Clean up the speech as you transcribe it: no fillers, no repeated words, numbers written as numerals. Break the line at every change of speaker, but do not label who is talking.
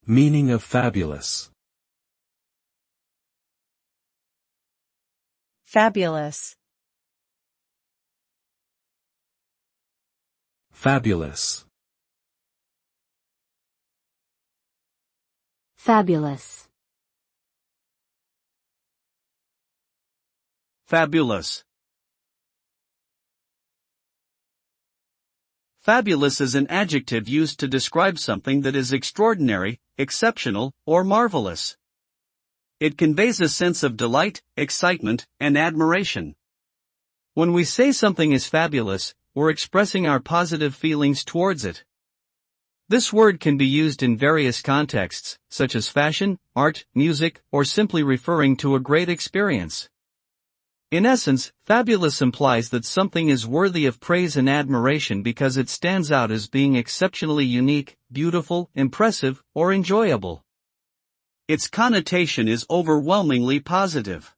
Meaning of fabulous.
Fabulous.
Fabulous.
Fabulous.
Fabulous. Fabulous is an adjective used to describe something that is extraordinary, exceptional, or marvelous. It conveys a sense of delight, excitement, and admiration. When we say something is fabulous, we're expressing our positive feelings towards it. This word can be used in various contexts, such as fashion, art, music, or simply referring to a great experience. In essence, fabulous implies that something is worthy of praise and admiration because it stands out as being exceptionally unique, beautiful, impressive, or enjoyable. Its connotation is overwhelmingly positive.